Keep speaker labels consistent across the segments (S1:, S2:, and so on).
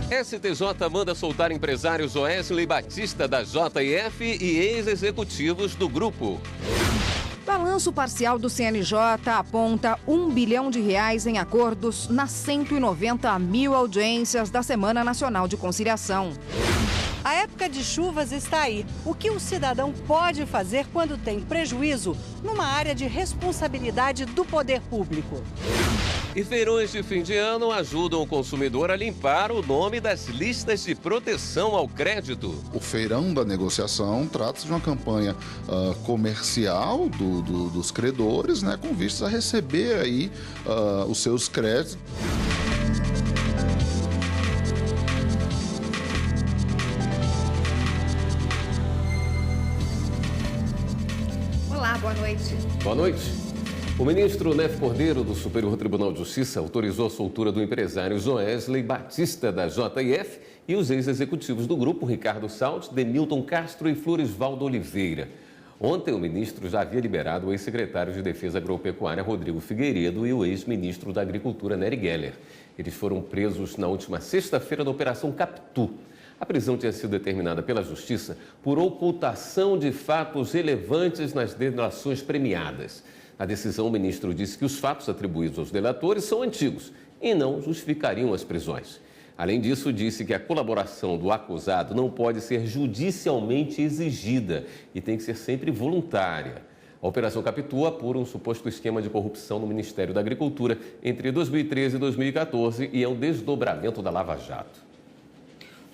S1: STJ manda soltar empresários Joesley Batista da JF e ex-executivos do grupo.
S2: Balanço parcial do CNJ aponta R$1 bilhão em acordos nas 190 mil audiências da Semana Nacional de Conciliação.
S3: A época de chuvas está aí. O que o cidadão pode fazer quando tem prejuízo numa área de responsabilidade do poder público?
S1: E feirões de fim de ano ajudam o consumidor a limpar o nome das listas de proteção ao crédito.
S4: O feirão da negociação trata-se de uma campanha comercial dos credores, né, com vistas a receber aí os seus créditos.
S2: Olá, boa noite.
S1: Boa noite. O ministro Nefe Cordeiro, do Superior Tribunal de Justiça, autorizou a soltura do empresário Joesley Batista, da JF, e os ex-executivos do grupo, Ricardo Salt, Denilton Castro e Floresvaldo Oliveira. Ontem, o ministro já havia liberado o ex-secretário de Defesa Agropecuária, Rodrigo Figueiredo, e o ex-ministro da Agricultura, Nery Geller. Eles foram presos na última sexta-feira na Operação Capitu. A prisão tinha sido determinada pela Justiça por ocultação de fatos relevantes nas delações premiadas. Na decisão, o ministro disse que os fatos atribuídos aos delatores são antigos e não justificariam as prisões. Além disso, disse que a colaboração do acusado não pode ser judicialmente exigida e tem que ser sempre voluntária. A Operação Capitu apura um suposto esquema de corrupção no Ministério da Agricultura entre 2013 e 2014 e é um desdobramento da Lava Jato.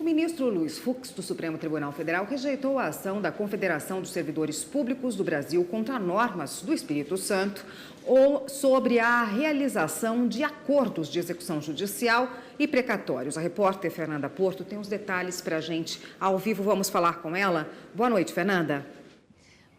S2: O ministro Luiz Fux, do Supremo Tribunal Federal, rejeitou a ação da Confederação dos Servidores Públicos do Brasil contra normas do Espírito Santo ou sobre a realização de acordos de execução judicial e precatórios. A repórter Fernanda Porto tem os detalhes para a gente. Ao vivo, vamos falar com ela. Boa noite, Fernanda.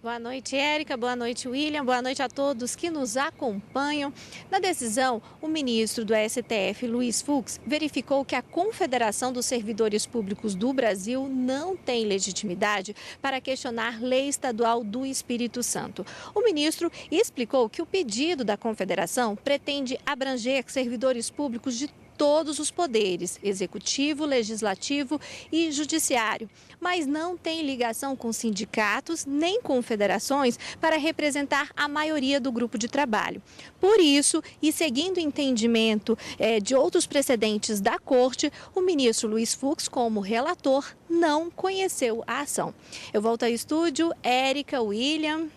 S5: Boa noite, Érica. Boa noite, William. Boa noite a todos que nos acompanham. Na decisão, o ministro do STF, Luiz Fux, verificou que a Confederação dos Servidores Públicos do Brasil não tem legitimidade para questionar lei estadual do Espírito Santo. O ministro explicou que o pedido da Confederação pretende abranger servidores públicos de todos os poderes, executivo, legislativo e judiciário, mas não tem ligação com sindicatos nem com federações para representar a maioria do grupo de trabalho. Por isso, e seguindo o entendimento de outros precedentes da Corte, o ministro Luiz Fux, como relator, não conheceu a ação. Eu volto ao estúdio, Érica, William.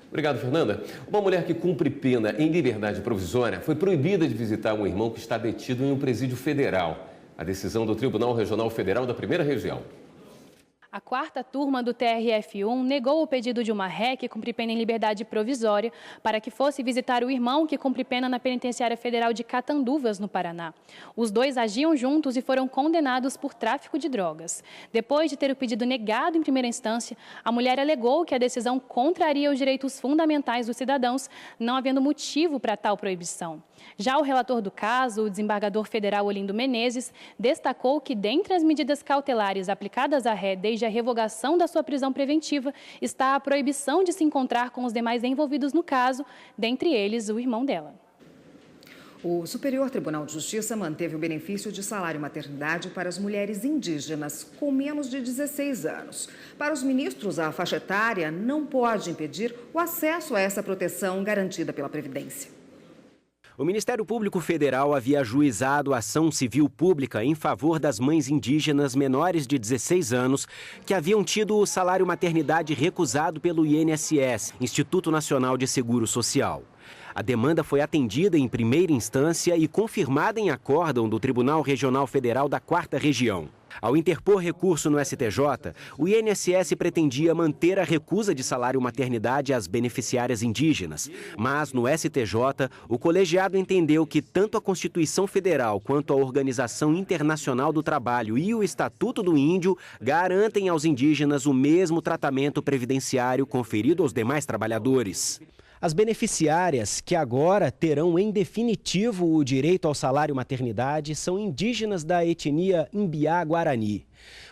S1: Obrigado, Fernanda. Uma mulher que cumpre pena em liberdade provisória foi proibida de visitar um irmão que está detido em um presídio federal. A decisão do Tribunal Regional Federal da Primeira Região.
S6: A quarta turma do TRF1 negou o pedido de uma ré que cumpre pena em liberdade provisória para que fosse visitar o irmão que cumpre pena na Penitenciária Federal de Catanduvas, no Paraná. Os dois agiam juntos e foram condenados por tráfico de drogas. Depois de ter o pedido negado em primeira instância, a mulher alegou que a decisão contraria os direitos fundamentais dos cidadãos, não havendo motivo para tal proibição. Já o relator do caso, o desembargador federal Olindo Menezes, destacou que, dentre as medidas cautelares aplicadas à ré desde a revogação da sua prisão preventiva, está a proibição de se encontrar com os demais envolvidos no caso, dentre eles o irmão dela.
S2: O Superior Tribunal de Justiça manteve o benefício de salário-maternidade para as mulheres indígenas com menos de 16 anos. Para os ministros, a faixa etária não pode impedir o acesso a essa proteção garantida pela Previdência.
S7: O Ministério Público Federal havia ajuizado ação civil pública em favor das mães indígenas menores de 16 anos que haviam tido o salário-maternidade recusado pelo INSS, Instituto Nacional de Seguro Social. A demanda foi atendida em primeira instância e confirmada em acórdão do Tribunal Regional Federal da 4ª Região. Ao interpor recurso no STJ, o INSS pretendia manter a recusa de salário-maternidade às beneficiárias indígenas. Mas, no STJ, o colegiado entendeu que tanto a Constituição Federal quanto a Organização Internacional do Trabalho e o Estatuto do Índio garantem aos indígenas o mesmo tratamento previdenciário conferido aos demais trabalhadores. As beneficiárias que agora terão em definitivo o direito ao salário maternidade são indígenas da etnia Imbiá-Guarani.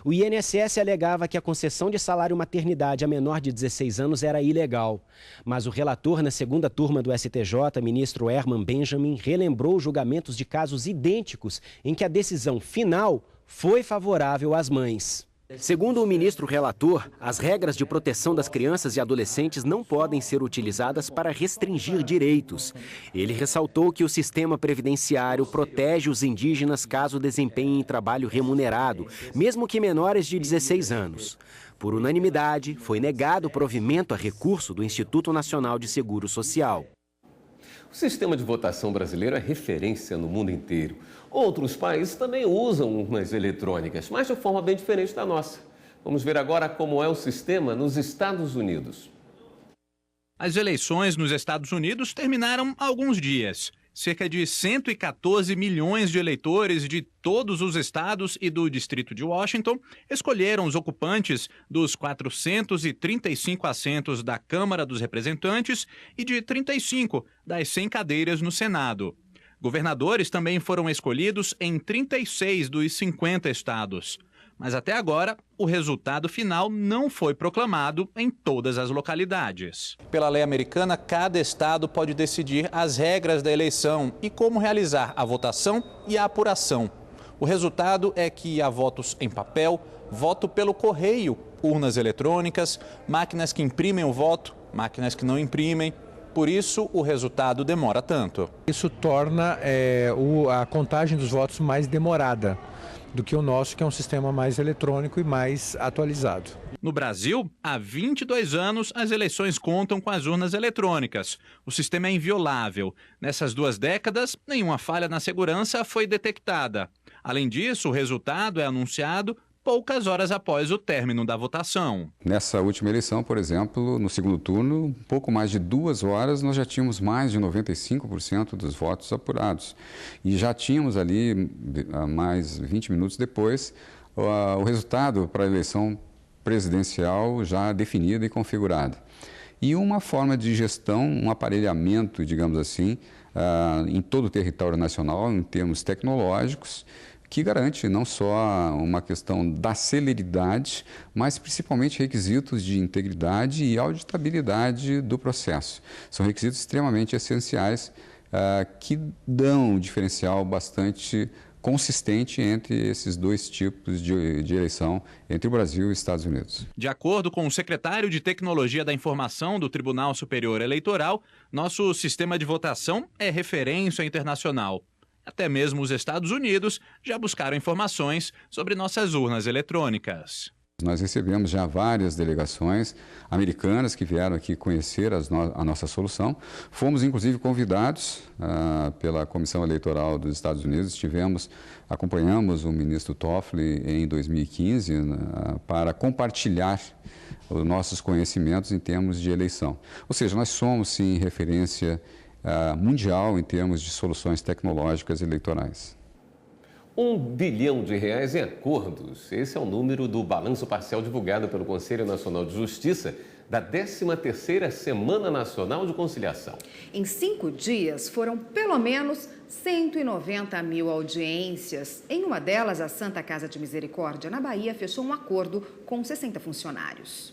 S7: O INSS alegava que a concessão de salário maternidade a menor de 16 anos era ilegal. Mas o relator na segunda turma do STJ, ministro Herman Benjamin, relembrou julgamentos de casos idênticos em que a decisão final foi favorável às mães. Segundo o ministro relator, as regras de proteção das crianças e adolescentes não podem ser utilizadas para restringir direitos. Ele ressaltou que o sistema previdenciário protege os indígenas caso desempenhem trabalho remunerado, mesmo que menores de 16 anos. Por unanimidade, foi negado o provimento a recurso do Instituto Nacional de Seguro Social.
S1: O sistema de votação brasileiro é referência no mundo inteiro. Outros países também usam urnas eletrônicas, mas de forma bem diferente da nossa. Vamos ver agora como é o sistema nos Estados Unidos.
S8: As eleições nos Estados Unidos terminaram há alguns dias. Cerca de 114 milhões de eleitores de todos os estados e do Distrito de Washington escolheram os ocupantes dos 435 assentos da Câmara dos Representantes e de 35 das 100 cadeiras no Senado. Governadores também foram escolhidos em 36 dos 50 estados. Mas até agora, o resultado final não foi proclamado em todas as localidades. Pela lei americana, cada estado pode decidir as regras da eleição e como realizar a votação e a apuração. O resultado é que há votos em papel, voto pelo correio, urnas eletrônicas, máquinas que imprimem o voto, máquinas que não imprimem. Por isso, o resultado demora tanto.
S9: Isso torna a contagem dos votos mais demorada do que o nosso, que é um sistema mais eletrônico e mais atualizado.
S8: No Brasil, há 22 anos, as eleições contam com as urnas eletrônicas. O sistema é inviolável. Nessas 2 décadas, nenhuma falha na segurança foi detectada. Além disso, o resultado é anunciado poucas horas após o término da votação.
S10: Nessa última eleição, por exemplo, no segundo turno, pouco mais de 2 horas, nós já tínhamos mais de 95% dos votos apurados. E já tínhamos ali, mais 20 minutos depois, o resultado para a eleição presidencial já definida e configurada. E uma forma de gestão, um aparelhamento, digamos assim, em todo o território nacional, em termos tecnológicos, que garante não só uma questão da celeridade, mas principalmente requisitos de integridade e auditabilidade do processo. São requisitos extremamente essenciais que dão um diferencial bastante consistente entre esses 2 tipos de eleição entre o Brasil e os Estados Unidos.
S8: De acordo com o secretário de Tecnologia da Informação do Tribunal Superior Eleitoral, nosso sistema de votação é referência internacional. Até mesmo os Estados Unidos já buscaram informações sobre nossas urnas eletrônicas.
S10: Nós recebemos já várias delegações americanas que vieram aqui conhecer a nossa solução. Fomos, inclusive, convidados pela Comissão Eleitoral dos Estados Unidos. Acompanhamos o ministro Toffoli em 2015 para compartilhar os nossos conhecimentos em termos de eleição. Ou seja, nós somos, sim, referência mundial em termos de soluções tecnológicas eleitorais.
S1: R$1 bilhão em acordos. Esse é o número do balanço parcial divulgado pelo Conselho Nacional de Justiça da 13ª Semana Nacional de Conciliação.
S2: Em 5 dias, foram pelo menos 190 mil audiências. Em uma delas, a Santa Casa de Misericórdia, na Bahia, fechou um acordo com 60 funcionários.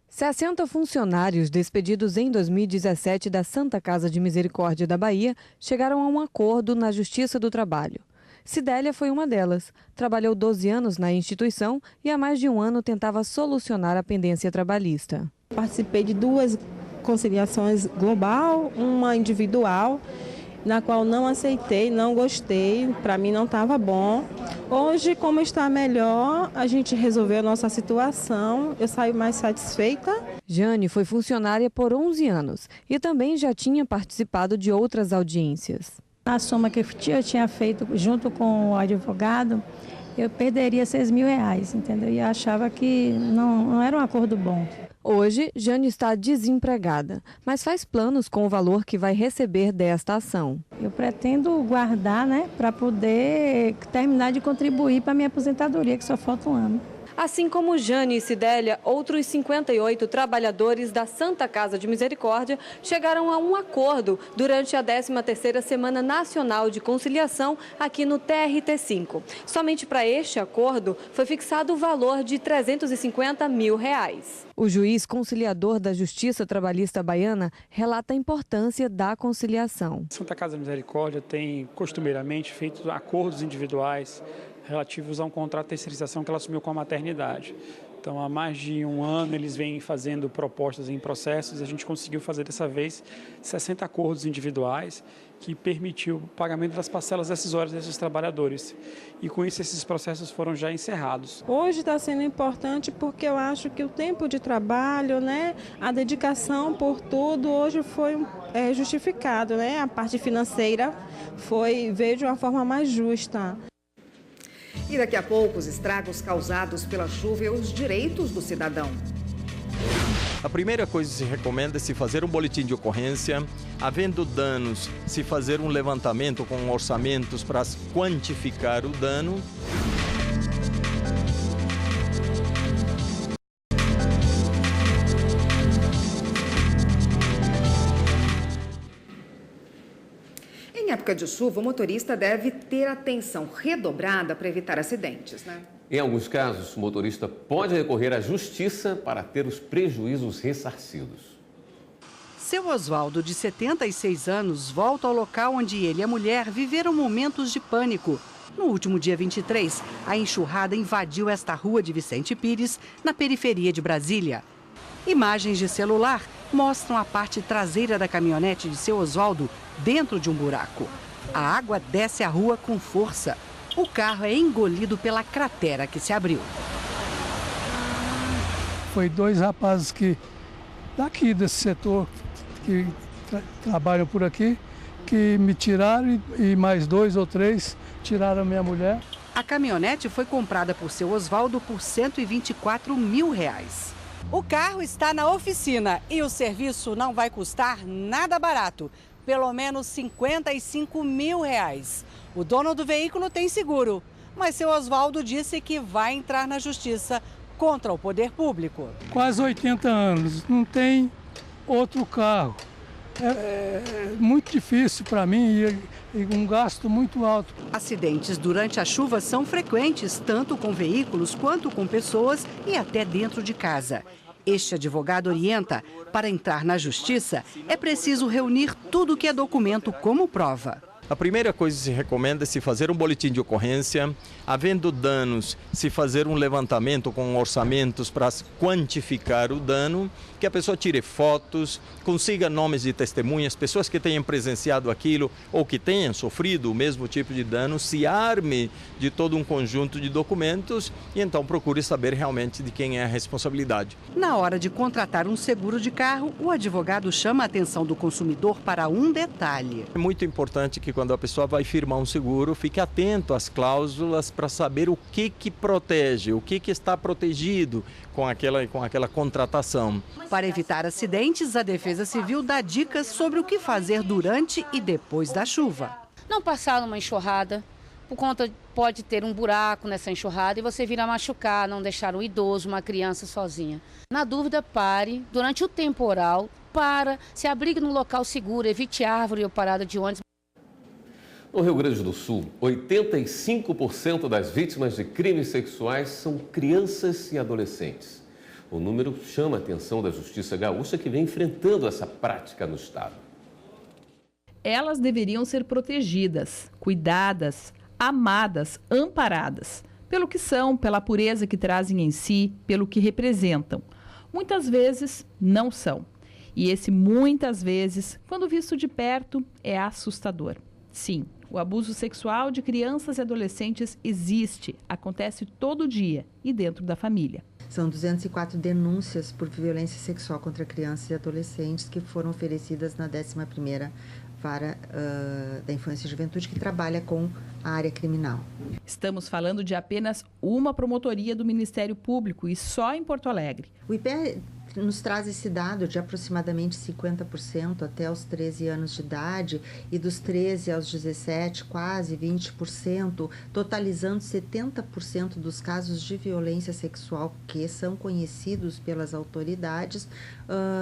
S11: 60 funcionários despedidos em 2017 da Santa Casa de Misericórdia da Bahia chegaram a um acordo na Justiça do Trabalho. Cidélia foi uma delas. Trabalhou 12 anos na instituição e há mais de um ano tentava solucionar a pendência trabalhista.
S12: Participei de 2 conciliações global, uma individual, na qual não aceitei, não gostei, para mim não estava bom. Hoje, como está melhor, a gente resolveu a nossa situação, eu saio mais satisfeita.
S11: Jane foi funcionária por 11 anos e também já tinha participado de outras audiências.
S13: A soma que eu tinha feito junto com o advogado, eu perderia R$6.000, entendeu? E eu achava que não era um acordo bom.
S11: Hoje, Jane está desempregada, mas faz planos com o valor que vai receber desta ação.
S13: Eu pretendo guardar, para poder terminar de contribuir para a minha aposentadoria, que só falta um ano.
S11: Assim como Jane e Cidélia, outros 58 trabalhadores da Santa Casa de Misericórdia chegaram a um acordo durante a 13ª Semana Nacional de Conciliação aqui no TRT5. Somente para este acordo foi fixado o valor de R$350 mil. O juiz conciliador da Justiça Trabalhista Baiana relata a importância da conciliação.
S14: A Santa Casa de Misericórdia tem costumeiramente feito acordos individuais relativos a um contrato de terceirização que ela assumiu com a maternidade. Então, há mais de um ano eles vêm fazendo propostas em processos. A gente conseguiu fazer dessa vez 60 acordos individuais que permitiu o pagamento das parcelas decisórias desses trabalhadores. E com isso esses processos foram já encerrados.
S12: Hoje está sendo importante porque eu acho que o tempo de trabalho, a dedicação por tudo, hoje foi justificado. A parte financeira veio de uma forma mais justa.
S2: E daqui a pouco, os estragos causados pela chuva e os direitos do cidadão.
S15: A primeira coisa que se recomenda é se fazer um boletim de ocorrência, havendo danos, se fazer um levantamento com orçamentos para quantificar o dano.
S2: Em época de chuva, o motorista deve ter atenção redobrada para evitar acidentes,
S1: Em alguns casos, o motorista pode recorrer à justiça para ter os prejuízos ressarcidos.
S3: Seu Oswaldo, de 76 anos, volta ao local onde ele e a mulher viveram momentos de pânico. No último dia 23, a enxurrada invadiu esta rua de Vicente Pires, na periferia de Brasília. Imagens de celular mostram a parte traseira da caminhonete de seu Oswaldo dentro de um buraco. A água desce a rua com força. O carro é engolido pela cratera que se abriu.
S16: Foi dois rapazes daqui desse setor que trabalham por aqui, que me tiraram e mais 2 ou 3 tiraram a minha mulher.
S3: A caminhonete foi comprada por seu Oswaldo por R$124 mil. O carro está na oficina e o serviço não vai custar nada barato, pelo menos R$55 mil. O dono do veículo tem seguro, mas seu Oswaldo disse que vai entrar na justiça contra o poder público.
S16: Quase 80 anos, não tem outro carro. É muito difícil para mim e um gasto muito alto.
S3: Acidentes durante a chuva são frequentes, tanto com veículos quanto com pessoas e até dentro de casa. Este advogado orienta, para entrar na justiça, é preciso reunir tudo que é documento como prova.
S15: A primeira coisa que se recomenda é se fazer um boletim de ocorrência, havendo danos, se fazer um levantamento com orçamentos para quantificar o dano, que a pessoa tire fotos, consiga nomes de testemunhas, pessoas que tenham presenciado aquilo ou que tenham sofrido o mesmo tipo de dano, se arme de todo um conjunto de documentos e então procure saber realmente de quem é a responsabilidade.
S3: Na hora de contratar um seguro de carro, o advogado chama a atenção do consumidor para um detalhe.
S15: É muito importante que quando a pessoa vai firmar um seguro, fique atento às cláusulas para saber o que protege, o que está protegido com aquela contratação.
S3: Para evitar acidentes, a Defesa Civil dá dicas sobre o que fazer durante e depois da chuva.
S17: Não passar numa enxurrada, por conta pode ter um buraco nessa enxurrada e você vir a machucar, não deixar um idoso, uma criança sozinha. Na dúvida, pare durante o temporal, se abrigue num local seguro, evite árvore ou parada de ônibus.
S1: No Rio Grande do Sul, 85% das vítimas de crimes sexuais são crianças e adolescentes. O número chama a atenção da Justiça Gaúcha, que vem enfrentando essa prática no estado.
S18: Elas deveriam ser protegidas, cuidadas, amadas, amparadas, pelo que são, pela pureza que trazem em si, pelo que representam. Muitas vezes não são. E esse muitas vezes, quando visto de perto, é assustador. Sim, o abuso sexual de crianças e adolescentes existe, acontece todo dia e dentro da família.
S19: São 204 denúncias por violência sexual contra crianças e adolescentes que foram oferecidas na 11ª Vara da Infância e Juventude, que trabalha com a área criminal.
S18: Estamos falando de apenas uma promotoria do Ministério Público e só em Porto Alegre.
S19: O IPE nos traz esse dado de aproximadamente 50% até os 13 anos de idade e dos 13 aos 17, quase 20%, totalizando 70% dos casos de violência sexual que são conhecidos pelas autoridades,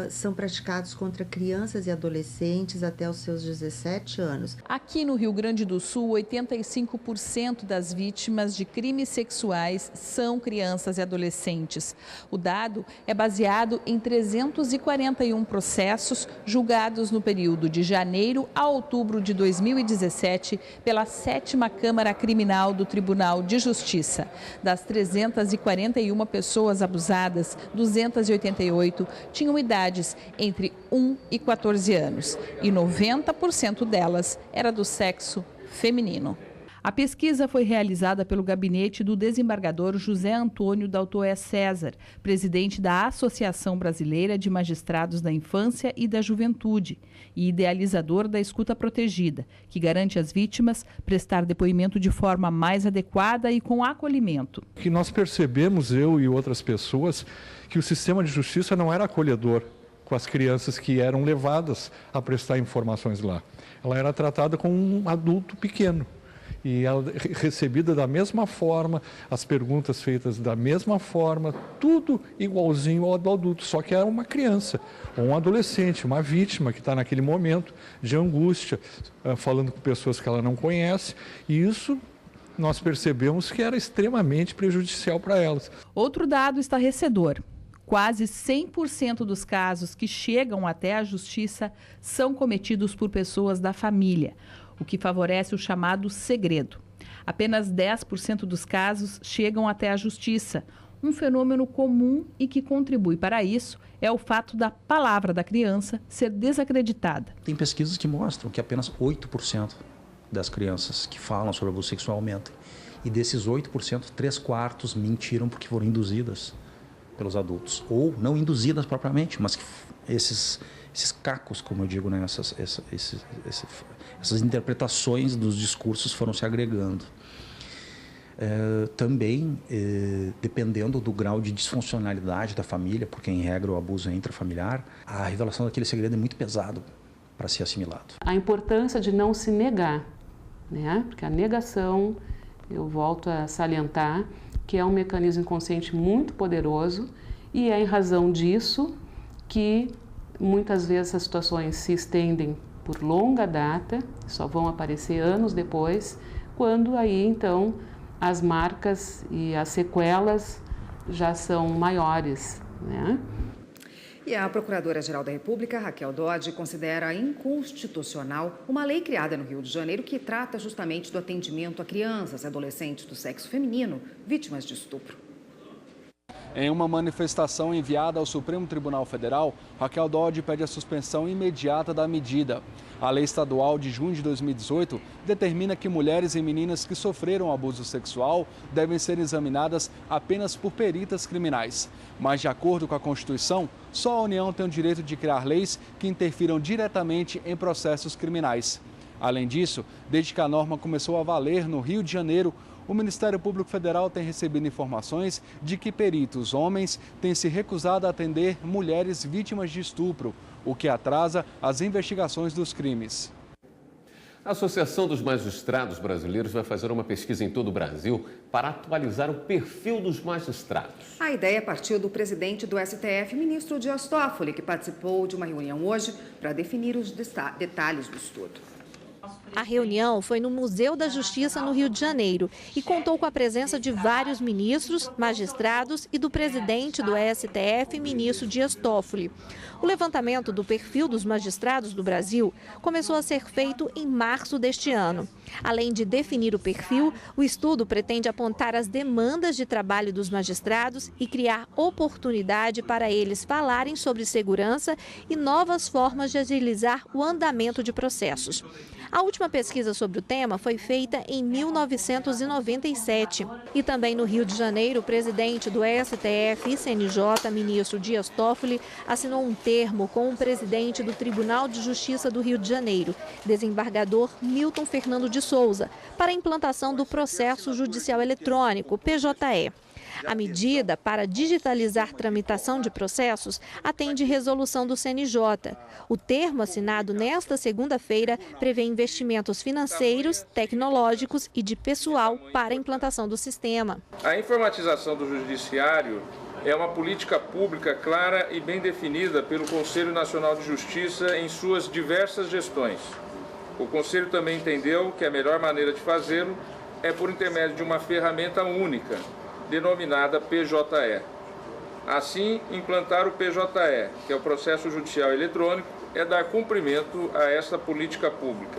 S19: são praticados contra crianças e adolescentes até os seus 17 anos.
S20: Aqui no Rio Grande do Sul, 85% das vítimas de crimes sexuais são crianças e adolescentes. O dado é baseado em 341 processos julgados no período de janeiro a outubro de 2017 pela 7ª Câmara Criminal do Tribunal de Justiça. Das 341 pessoas abusadas, 288 tinham idades entre 1 e 14 anos e 90% delas era do sexo feminino.
S18: A pesquisa foi realizada pelo gabinete do desembargador José Antônio Daltoé César, presidente da Associação Brasileira de Magistrados da Infância e da Juventude e idealizador da escuta protegida, que garante às vítimas prestar depoimento de forma mais adequada e com acolhimento.
S21: Que nós percebemos, eu e outras pessoas, que o sistema de justiça não era acolhedor com as crianças que eram levadas a prestar informações lá. Ela era tratada como um adulto pequeno. E ela recebida da mesma forma, as perguntas feitas da mesma forma, tudo igualzinho ao do adulto, só que era uma criança, ou um adolescente, uma vítima que está naquele momento de angústia, falando com pessoas que ela não conhece, e isso nós percebemos que era extremamente prejudicial para elas.
S18: Outro dado estarrecedor. Quase 100% dos casos que chegam até a justiça são cometidos por pessoas da família, o que favorece o chamado segredo. Apenas 10% dos casos chegam até a justiça. Um fenômeno comum e que contribui para isso é o fato da palavra da criança ser desacreditada.
S22: Tem pesquisas que mostram que apenas 8% das crianças que falam sobre abuso sexual mentem. E desses 8%, 3/4 mentiram porque foram induzidas pelos adultos. Ou não induzidas propriamente, mas que esses cacos, como eu digo, né? Essas interpretações dos discursos foram se agregando. Também, dependendo do grau de disfuncionalidade da família, porque em regra o abuso é intrafamiliar, a revelação daquele segredo é muito pesado para ser assimilado.
S23: A importância de não se negar, né? Porque a negação, eu volto a salientar, que é um mecanismo inconsciente muito poderoso e é em razão disso que muitas vezes as situações se estendem por longa data, só vão aparecer anos depois, quando aí então as marcas e as sequelas já são maiores, né?
S2: E a Procuradora-Geral da República, Raquel Dodge, considera inconstitucional uma lei criada no Rio de Janeiro que trata justamente do atendimento a crianças e adolescentes do sexo feminino vítimas de estupro.
S24: Em uma manifestação enviada ao Supremo Tribunal Federal, Raquel Dodge pede a suspensão imediata da medida. A lei estadual de junho de 2018 determina que mulheres e meninas que sofreram abuso sexual devem ser examinadas apenas por peritas criminais. Mas, de acordo com a Constituição, só a União tem o direito de criar leis que interfiram diretamente em processos criminais. Além disso, desde que a norma começou a valer no Rio de Janeiro, o Ministério Público Federal tem recebido informações de que peritos homens têm se recusado a atender mulheres vítimas de estupro, o que atrasa as investigações dos crimes.
S1: A Associação dos Magistrados Brasileiros vai fazer uma pesquisa em todo o Brasil para atualizar o perfil dos magistrados.
S2: A ideia partiu do presidente do STF, ministro Dias Toffoli, que participou de uma reunião hoje para definir os detalhes do estudo.
S5: A reunião foi no Museu da Justiça, no Rio de Janeiro, e contou com a presença de vários ministros, magistrados e do presidente do STF, ministro Dias Toffoli. O levantamento do perfil dos magistrados do Brasil começou a ser feito em março deste ano. Além de definir o perfil, o estudo pretende apontar as demandas de trabalho dos magistrados e criar oportunidade para eles falarem sobre segurança e novas formas de agilizar o andamento de processos. A última pesquisa sobre o tema foi feita em 1997. E também no Rio de Janeiro, o presidente do STF e CNJ, ministro Dias Toffoli, assinou um termo com o presidente do Tribunal de Justiça do Rio de Janeiro, desembargador Milton Fernando de Souza, para a implantação do processo judicial eletrônico, PJE. A medida para digitalizar tramitação de processos atende resolução do CNJ. O termo assinado nesta segunda-feira prevê investimentos financeiros, tecnológicos e de pessoal para a implantação do sistema.
S4: A informatização do judiciário é uma política pública clara e bem definida pelo Conselho Nacional de Justiça em suas diversas gestões. O Conselho também entendeu que a melhor maneira de fazê-lo é por intermédio de uma ferramenta única, denominada PJE. Assim, implantar o PJE, que é o processo judicial eletrônico, é dar cumprimento a essa política pública.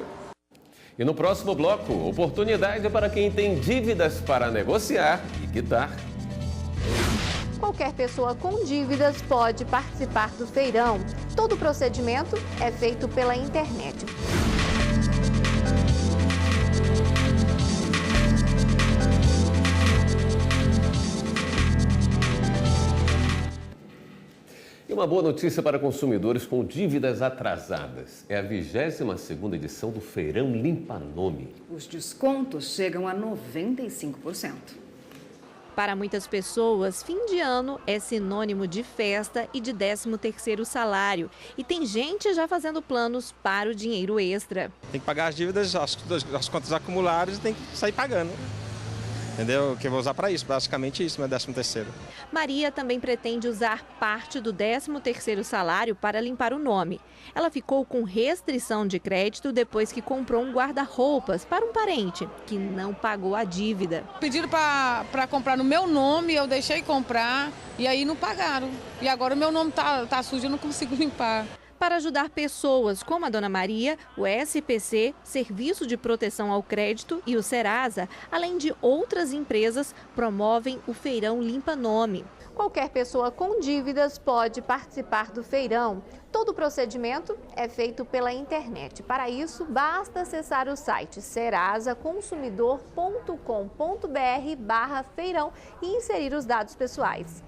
S1: E no próximo bloco, oportunidade para quem tem dívidas para negociar e quitar.
S5: Qualquer pessoa com dívidas pode participar do feirão. Todo o procedimento é feito pela internet.
S1: E uma boa notícia para consumidores com dívidas atrasadas. É a 22ª edição do Feirão Limpa Nome.
S2: Os descontos chegam a 95%.
S5: Para muitas pessoas, fim de ano é sinônimo de festa e de 13º salário. E tem gente já fazendo planos para o dinheiro extra.
S6: Tem que pagar as dívidas, as contas acumuladas e tem que sair pagando. Entendeu? Que eu vou usar para isso, basicamente isso, meu 13º.
S5: Maria também pretende usar parte do 13º salário para limpar o nome. Ela ficou com restrição de crédito depois que comprou um guarda-roupas para um parente que não pagou a dívida.
S7: Pediram para comprar no meu nome, eu deixei comprar e aí não pagaram. E agora o meu nome tá sujo, eu não consigo limpar.
S5: Para ajudar pessoas como a Dona Maria, o SPC, Serviço de Proteção ao Crédito, e o Serasa, além de outras empresas, promovem o Feirão Limpa Nome. Qualquer pessoa com dívidas pode participar do feirão. Todo o procedimento é feito pela internet. Para isso, basta acessar o site serasaconsumidor.com.br/feirão e inserir os dados pessoais.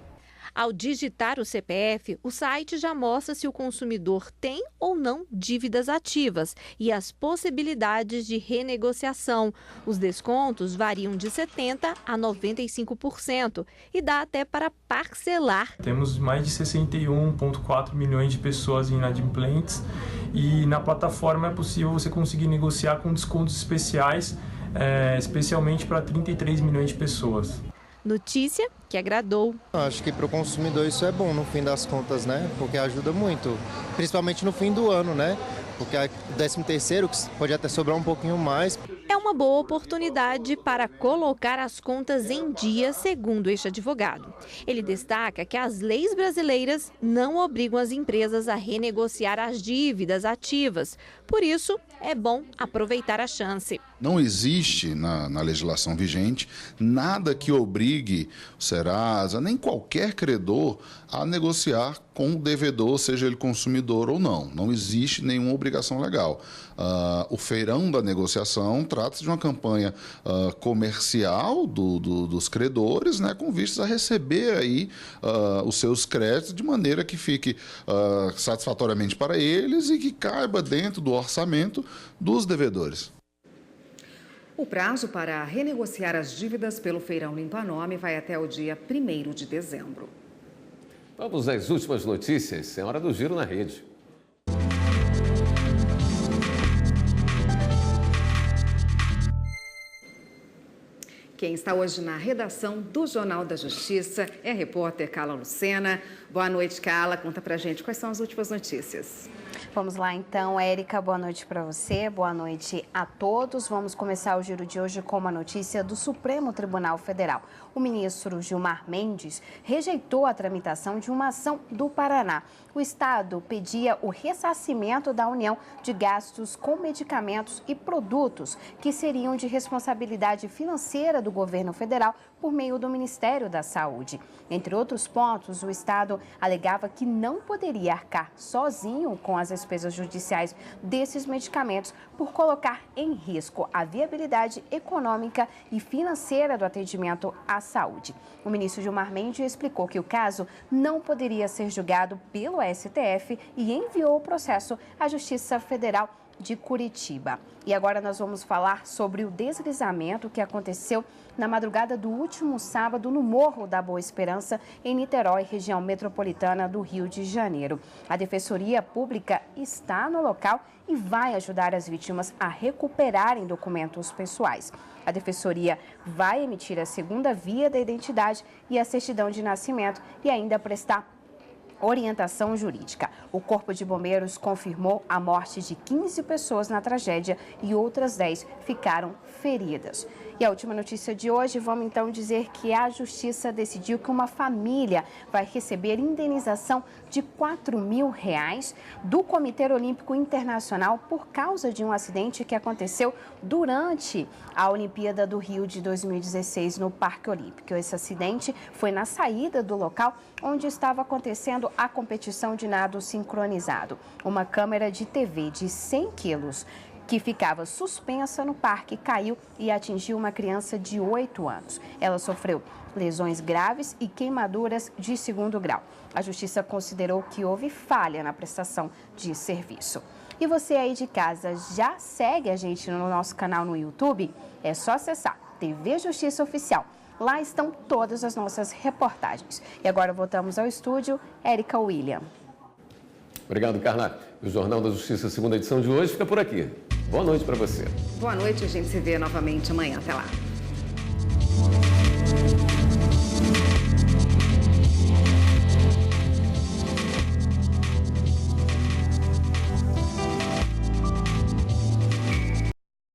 S5: Ao digitar o CPF, o site já mostra se o consumidor tem ou não dívidas ativas e as possibilidades de renegociação. Os descontos variam de 70% a 95% e dá até para parcelar.
S9: Temos mais de 61,4 milhões de pessoas inadimplentes e na plataforma é possível você conseguir negociar com descontos especiais, especialmente para 33 milhões de pessoas.
S5: Notícia que agradou.
S25: Acho que para o consumidor isso é bom no fim das contas, né? Porque ajuda muito, principalmente no fim do ano, né? Porque o 13º pode até sobrar um pouquinho mais.
S5: É uma boa oportunidade para colocar as contas em dia, segundo este advogado. Ele destaca que as leis brasileiras não obrigam as empresas a renegociar as dívidas ativas. Por isso, é bom aproveitar a chance.
S26: Não existe na legislação vigente nada que obrigue o Serasa, nem qualquer credor, a negociar com o devedor, seja ele consumidor ou não. Não existe nenhuma obrigação legal. O feirão da negociação trata-se de uma campanha comercial dos credores, né, com vistas a receber aí os seus créditos de maneira que fique satisfatoriamente para eles e que caiba dentro do orçamento dos devedores.
S2: O prazo para renegociar as dívidas pelo Feirão Limpa Nome vai até o dia 1º de dezembro.
S1: Vamos às últimas notícias. É hora do Giro na Rede.
S2: Quem está hoje na redação do Jornal da Justiça é a repórter Carla Lucena. Boa noite, Carla. Conta pra gente quais são as últimas notícias.
S27: Vamos lá então, Érica, boa noite para você, boa noite a todos. Vamos começar o giro de hoje com uma notícia do Supremo Tribunal Federal. O ministro Gilmar Mendes rejeitou a tramitação de uma ação do Paraná. O Estado pedia o ressarcimento da União de gastos com medicamentos e produtos que seriam de responsabilidade financeira do governo federal por meio do Ministério da Saúde. Entre outros pontos, o Estado alegava que não poderia arcar sozinho com com as despesas judiciais desses medicamentos por colocar em risco a viabilidade econômica e financeira do atendimento à saúde. O ministro Gilmar Mendes explicou que o caso não poderia ser julgado pelo STF e enviou o processo à Justiça Federal de Curitiba. E agora nós vamos falar sobre o deslizamento que aconteceu na madrugada do último sábado no Morro da Boa Esperança, em Niterói, região metropolitana do Rio de Janeiro. A Defensoria Pública está no local e vai ajudar as vítimas a recuperarem documentos pessoais. A Defensoria vai emitir a segunda via da identidade e a certidão de nascimento e ainda prestar orientação jurídica. O Corpo de Bombeiros confirmou a morte de 15 pessoas na tragédia e outras 10 ficaram feridas. E a última notícia de hoje, vamos então dizer que a Justiça decidiu que uma família vai receber indenização de R$4.000 do Comitê Olímpico Internacional por causa de um acidente que aconteceu durante a Olimpíada do Rio de 2016 no Parque Olímpico. Esse acidente foi na saída do local onde estava acontecendo a competição de nado sincronizado. Uma câmera de TV de 100 quilos que ficava suspensa no parque caiu e atingiu uma criança de 8 anos. Ela sofreu lesões graves e queimaduras de 2º grau. A Justiça considerou que houve falha na prestação de serviço. E você aí de casa já segue a gente no nosso canal no YouTube? É só acessar TV Justiça Oficial. Lá estão todas as nossas reportagens. E agora voltamos ao estúdio, Érica William.
S1: Obrigado, Carla. O Jornal da Justiça, segunda edição de hoje, fica por aqui. Boa noite para você.
S2: Boa noite, a gente se vê novamente amanhã. Até lá.